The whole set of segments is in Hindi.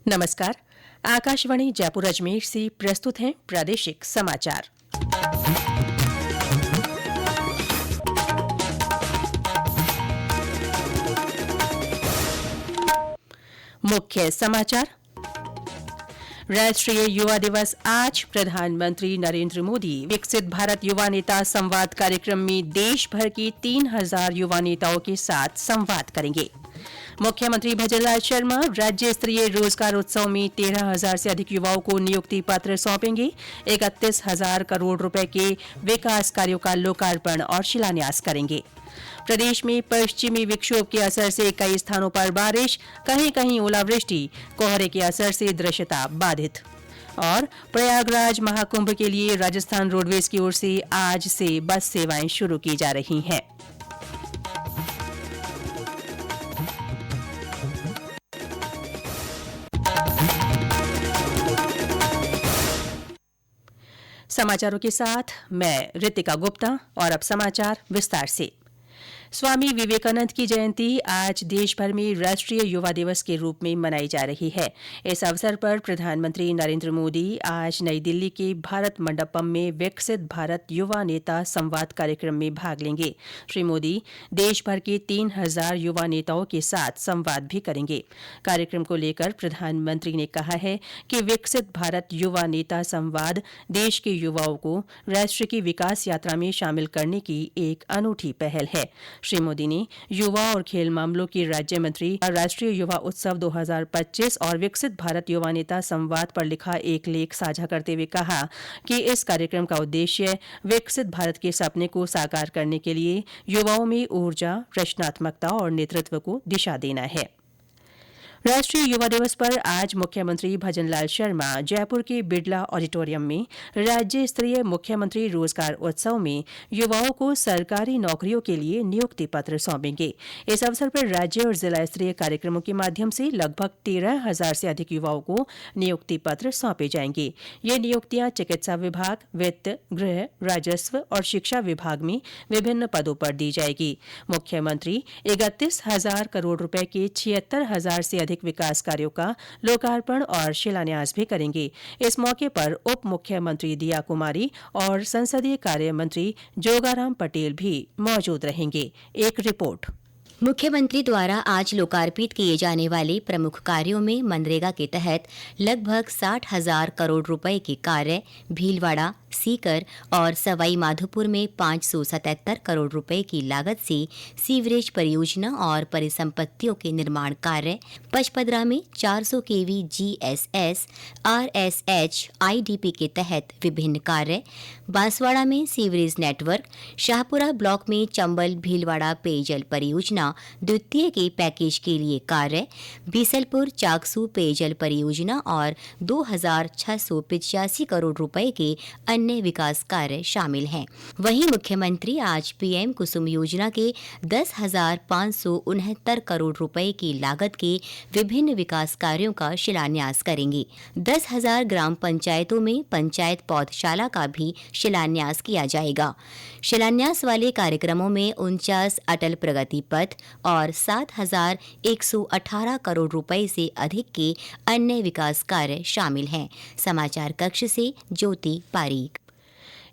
नमस्कार। आकाशवाणी जयपुर अजमेर से प्रस्तुत हैं प्रादेशिक समाचार। मुख्य समाचार। राष्ट्रीय युवा दिवस आज। प्रधानमंत्री नरेंद्र मोदी विकसित भारत युवा नेता संवाद कार्यक्रम में देश भर के 3000 युवा नेताओं के साथ संवाद करेंगे। मुख्यमंत्री भजनलाल शर्मा राज्य स्तरीय रोजगार उत्सव में 13,000 से अधिक युवाओं को नियुक्ति पत्र सौंपेंगे। 31,000 करोड़ रुपए के विकास कार्यों का लोकार्पण और शिलान्यास करेंगे। प्रदेश में पश्चिमी विक्षोभ के असर से कई स्थानों पर बारिश, कहीं कहीं ओलावृष्टि, कोहरे के असर से दृश्यता बाधित। और प्रयागराज महाकुंभ के लिए राजस्थान रोडवेज की ओर से आज से बस सेवाएं शुरू की जा रही हैं। समाचारों के साथ मैं रितिका गुप्ता। और अब समाचार विस्तार से। स्वामी विवेकानंद की जयंती आज देश भर में राष्ट्रीय युवा दिवस के रूप में मनाई जा रही है। इस अवसर पर प्रधानमंत्री नरेंद्र मोदी आज नई दिल्ली के भारत मंडपम में विकसित भारत युवा नेता संवाद कार्यक्रम में भाग लेंगे। श्री मोदी देश भर के 3,000 युवा नेताओं के साथ संवाद भी करेंगे। कार्यक्रम को लेकर प्रधानमंत्री ने कहा है कि विकसित भारत युवा नेता संवाद देश के युवाओं को राष्ट्र की विकास यात्रा में शामिल करने की एक अनूठी पहल है। श्री मोदी ने युवा और खेल मामलों के राज्य मंत्री राष्ट्रीय युवा उत्सव 2025 और विकसित भारत युवा नेता संवाद पर लिखा एक लेख साझा करते हुए कहा कि इस कार्यक्रम का उद्देश्य विकसित भारत के सपने को साकार करने के लिए युवाओं में ऊर्जा, रचनात्मकता और नेतृत्व को दिशा देना है। राष्ट्रीय युवा दिवस पर आज मुख्यमंत्री भजनलाल शर्मा जयपुर के बिड़ला ऑडिटोरियम में राज्य स्तरीय मुख्यमंत्री रोजगार उत्सव में युवाओं को सरकारी नौकरियों के लिए नियुक्ति पत्र सौंपेंगे। इस अवसर पर राज्य और जिला स्तरीय कार्यक्रमों के माध्यम से लगभग 13,000 से अधिक युवाओं को नियुक्ति पत्र सौंपे जाएंगे। ये नियुक्तियां चिकित्सा विभाग, वित्त, गृह, राजस्व और शिक्षा विभाग में विभिन्न पदों पर दी जाएगी। मुख्यमंत्री 31,000 करोड़ रुपए के 76,000 से अधिक विकास कार्यों का लोकार्पण और शिलान्यास भी करेंगे। इस मौके पर उप मुख्यमंत्री दिया कुमारी और संसदीय कार्य मंत्री जोगाराम पटेल भी मौजूद रहेंगे। एक रिपोर्ट। मुख्यमंत्री द्वारा आज लोकार्पित किए जाने वाले प्रमुख कार्यों में मनरेगा के तहत लगभग 60,000 करोड़ रुपए के कार्य, भीलवाड़ा, सीकर और सवाई माधोपुर में 577 करोड़ रुपए की लागत से सीवरेज परियोजना और परिसंपत्तियों के निर्माण कार्य, पचपदरा में 400 केवी GSS RSH IDP के तहत विभिन्न कार्य, बांसवाड़ा में सीवरेज नेटवर्क, शाहपुरा ब्लॉक में चंबल भीलवाड़ा पेयजल परियोजना द्वितीय के पैकेज के लिए कार्य, बीसलपुर चाकसू पेयजल परियोजना और 2,685 करोड़ रुपए के अन्य विकास कार्य शामिल हैं। वहीं मुख्यमंत्री आज PM कुसुम योजना के 10,569 करोड़ रुपए की लागत के विभिन्न विकास कार्यों का शिलान्यास करेंगे। 10,000 ग्राम पंचायतों में पंचायत पौधशाला का भी शिलान्यास किया जाएगा। शिलान्यास वाले कार्यक्रमों में 49 अटल प्रगति पथ और 7,118 करोड़ रुपए से अधिक के अन्य विकास कार्य शामिल हैं। समाचार कक्ष से ज्योति पारीक।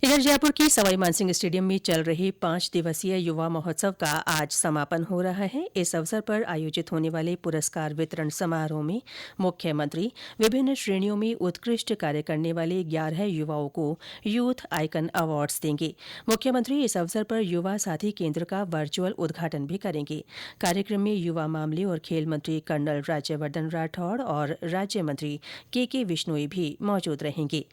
इधर जयपुर के सवाई मानसिंह स्टेडियम में चल रहे 5 दिवसीय युवा महोत्सव का आज समापन हो रहा है। इस अवसर पर आयोजित होने वाले पुरस्कार वितरण समारोह में मुख्यमंत्री विभिन्न श्रेणियों में उत्कृष्ट कार्य करने वाले 11 युवाओं को यूथ आइकन अवार्ड्स देंगे। मुख्यमंत्री इस अवसर पर युवा साथी केंद्र का वर्चुअल उद्घाटन भी करेंगे। कार्यक्रम में युवा मामले और खेल मंत्री कर्नल राज्यवर्धन राठौड़ और राज्य मंत्री के बिश्नोई भी मौजूद रहेंगे।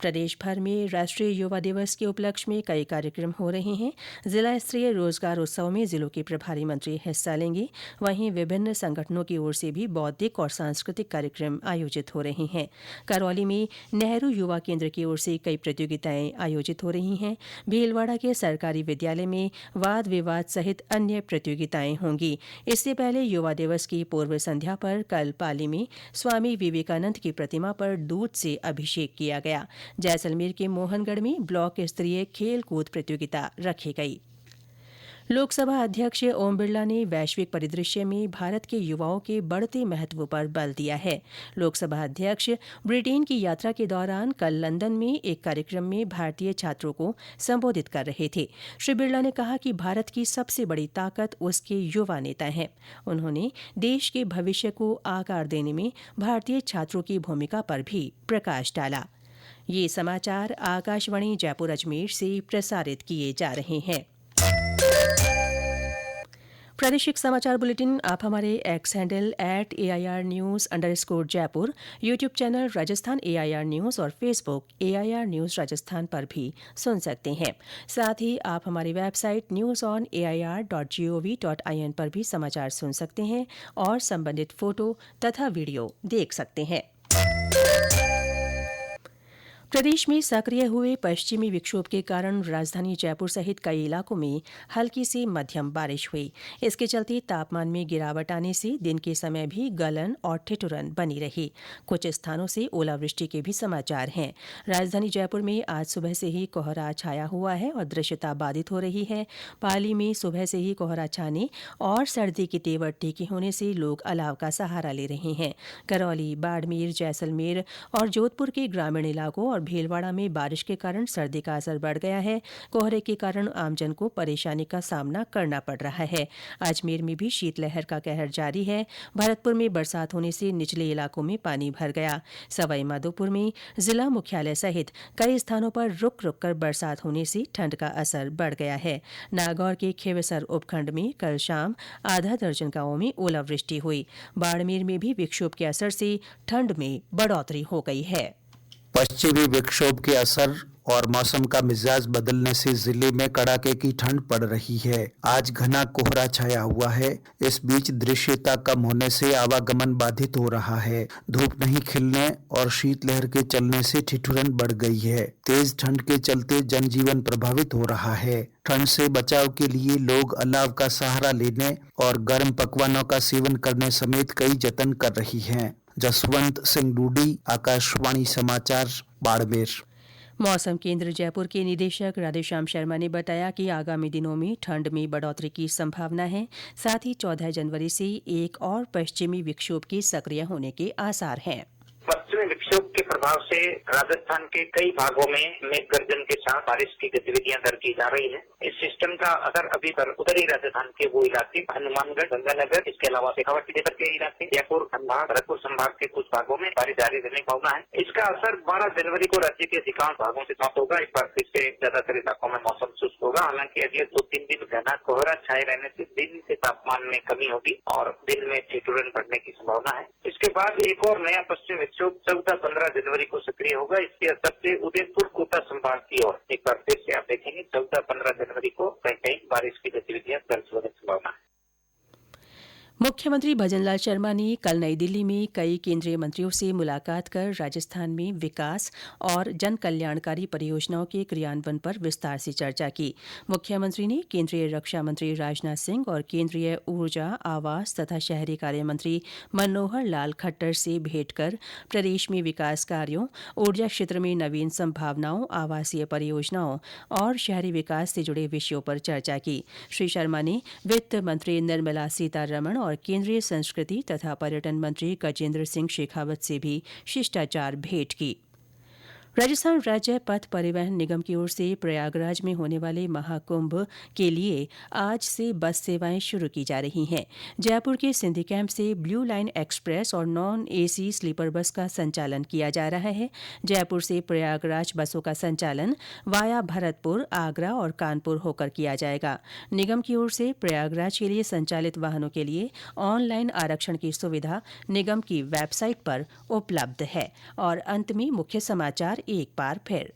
प्रदेश भर में राष्ट्रीय युवा दिवस के उपलक्ष्य में कई कार्यक्रम हो रहे हैं। जिला स्तरीय रोजगार उत्सव में जिलों के प्रभारी मंत्री हिस्सा लेंगे। वहीं विभिन्न संगठनों की ओर से भी बौद्धिक और सांस्कृतिक कार्यक्रम आयोजित हो रहे हैं। करौली में नेहरू युवा केंद्र की ओर से कई प्रतियोगिताएं आयोजित हो रही हैं। भीलवाड़ा के सरकारी विद्यालय में वाद विवाद सहित अन्य प्रतियोगिताएं होंगी। इससे पहले युवा दिवस की पूर्व संध्या पर कल पाली में स्वामी विवेकानंद की प्रतिमा पर दूध से अभिषेक किया गया। जैसलमेर के मोहनगढ़ में ब्लॉक स्तरीय खेल कूद प्रतियोगिता रखी गई। लोकसभा अध्यक्ष ओम बिरला ने वैश्विक परिदृश्य में भारत के युवाओं के बढ़ते महत्व पर बल दिया है। लोकसभा अध्यक्ष ब्रिटेन की यात्रा के दौरान कल लंदन में एक कार्यक्रम में भारतीय छात्रों को संबोधित कर रहे थे। श्री बिरला ने कहा कि भारत की सबसे बड़ी ताकत उसके युवा नेता हैं। उन्होंने देश के भविष्य को आकार देने में भारतीय छात्रों की भूमिका पर भी प्रकाश डाला। ये समाचार आकाशवाणी जयपुर अजमेर से प्रसारित किए जा रहे हैं। प्रादेशिक समाचार बुलेटिन आप हमारे एक्स हैंडल @AIRnews_जयपुर, YouTube channel Rajasthan AIR news और फेसबुक AIR न्यूज राजस्थान पर भी सुन सकते हैं। साथ ही आप हमारी वेबसाइट newsonair.gov.in पर भी समाचार सुन सकते हैं और संबंधित फोटो तथा वीडियो देख सकते हैं। प्रदेश में सक्रिय हुए पश्चिमी विक्षोभ के कारण राजधानी जयपुर सहित कई इलाकों में हल्की से मध्यम बारिश हुई। इसके चलते तापमान में गिरावट आने से दिन के समय भी गलन और ठिठुरन बनी रही। कुछ स्थानों से ओलावृष्टि के भी समाचार हैं। राजधानी जयपुर में आज सुबह से ही कोहरा छाया हुआ है और दृश्यता बाधित हो रही है। पाली में सुबह से ही कोहरा छाने और सर्दी की तेवर तीखी होने से लोग अलाव का सहारा ले रहे हैं। करौली, बाड़मेर, जैसलमेर और जोधपुर के ग्रामीण इलाकों और भीलवाड़ा में बारिश के कारण सर्दी का असर बढ़ गया है। कोहरे के कारण आमजन को परेशानी का सामना करना पड़ रहा है। अजमेर में भी शीतलहर का कहर जारी है। भरतपुर में बरसात होने से निचले इलाकों में पानी भर गया। सवाई माधोपुर में जिला मुख्यालय सहित कई स्थानों पर रुक रुक कर बरसात होने से ठंड का असर बढ़ गया है। नागौर के खिवसर उपखंड में कल शाम आधा दर्जन गांवों में ओलावृष्टि हुई। बाड़मेर में भी विक्षोभ के असर से ठंड में बढ़ोतरी हो गई है। पश्चिमी विक्षोभ के असर और मौसम का मिजाज बदलने से जिले में कड़ाके की ठंड पड़ रही है। आज घना कोहरा छाया हुआ है। इस बीच दृश्यता कम होने से आवागमन बाधित हो रहा है। धूप नहीं खिलने और शीतलहर के चलने से ठिठुरन बढ़ गई है। तेज ठंड के चलते जनजीवन प्रभावित हो रहा है। ठंड से बचाव के लिए लोग अलाव का सहारा लेने और गर्म पकवानों का सेवन करने समेत कई जतन कर रही हैं। जसवंत सिंह डूडी, आकाशवाणी समाचार, बाड़मेर। मौसम केंद्र जयपुर के निदेशक राधेश्याम शर्मा ने बताया कि आगामी दिनों में ठंड में बढ़ोतरी की संभावना है। साथ ही 14 जनवरी से एक और पश्चिमी विक्षोभ के सक्रिय होने के आसार हैं। पश्चिमी विक्षोभ के प्रभाव से राजस्थान के कई भागों में मेघ गर्जन के साथ बारिश की गतिविधियां दर्ज की जा रही है। इस सिस्टम का असर अभी पर उत्तरी राजस्थान के वो इलाके हनुमानगढ़, गंगानगर, इसके अलावा शेखावाटी के इलाके, जयपुर संभाग, भरतपुर संभाग के कुछ भागों में बारिश जारी रहने की संभावना है। इसका असर 12 जनवरी को राज्य के अधिकांश भागों से समाप्त होगा। इस पर फिर से ज्यादातर इलाकों में मौसम शुष्क होगा। हालांकि अगले 2-3 दिन घना कोहरा छाये रहने से दिन से तापमान में कमी होगी और दिन में ठिठुरन बढ़ने की संभावना है। इसके बाद एक और नया पश्चिमी विक्षोभ 14-15 जनवरी को सक्रिय होगा। इसके असर से उदयपुर, कोटा संभाग की ओर एक बार फिर से आप देखेंगे 14-15 जनवरी को कहीं कहीं बारिश की गतिविधियां दर्ज होने की संभावना है। मुख्यमंत्री भजनलाल शर्मा ने कल नई दिल्ली में कई केंद्रीय मंत्रियों से मुलाकात कर राजस्थान में विकास और जन कल्याणकारी परियोजनाओं के क्रियान्वयन पर विस्तार से चर्चा की। मुख्यमंत्री ने केंद्रीय रक्षा मंत्री राजनाथ सिंह और केंद्रीय ऊर्जा, आवास तथा शहरी कार्य मंत्री मनोहर लाल खट्टर से भेंट कर प्रदेश में विकास कार्यों, ऊर्जा क्षेत्र में नवीन संभावनाओं, आवासीय परियोजनाओं और शहरी विकास से जुड़े विषयों पर चर्चा की। श्री शर्मा ने वित्त मंत्री निर्मला सीतारमण और केंद्रीय संस्कृति तथा पर्यटन मंत्री गजेंद्र सिंह शेखावत से भी शिष्टाचार भेंट की। राजस्थान राज्य पथ परिवहन निगम की ओर से प्रयागराज में होने वाले महाकुंभ के लिए आज से बस सेवाएं शुरू की जा रही हैं। जयपुर के सिंधी कैंप से ब्लू लाइन एक्सप्रेस और नॉन एसी स्लीपर बस का संचालन किया जा रहा है। जयपुर से प्रयागराज बसों का संचालन वाया भरतपुर, आगरा और कानपुर होकर किया जाएगा। निगम की ओर से प्रयागराज के लिए संचालित वाहनों के लिए ऑनलाइन आरक्षण की सुविधा निगम की वेबसाइट पर उपलब्ध है। और अंत में मुख्य समाचार एक बार फिर।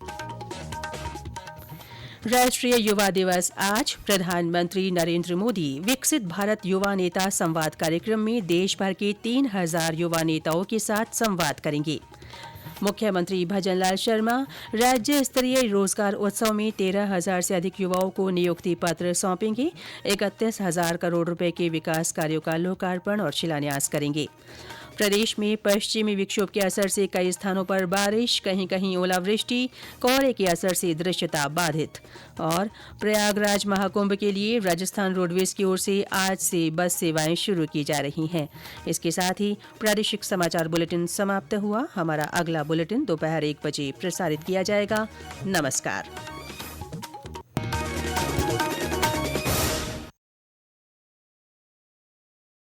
राष्ट्रीय युवा दिवस आज। प्रधानमंत्री नरेंद्र मोदी विकसित भारत युवा नेता संवाद कार्यक्रम में देश भर के 3000 युवा नेताओं के साथ संवाद करेंगे। मुख्यमंत्री भजनलाल शर्मा राज्य स्तरीय रोजगार उत्सव में 13,000 से अधिक युवाओं को नियुक्ति पत्र सौंपेंगे। 31,000 करोड़ रुपए के विकास कार्यों का लोकार्पण और शिलान्यास करेंगे। प्रदेश में पश्चिमी विक्षोभ के असर से कई स्थानों पर बारिश, कहीं कहीं ओलावृष्टि, कोहरे के असर से दृश्यता बाधित। और प्रयागराज महाकुंभ के लिए राजस्थान रोडवेज की ओर से आज से बस सेवाएं शुरू की जा रही हैं। इसके साथ ही प्रादेशिक समाचार बुलेटिन समाप्त हुआ। हमारा अगला बुलेटिन दोपहर 1 बजे प्रसारित किया जाएगा। नमस्कार।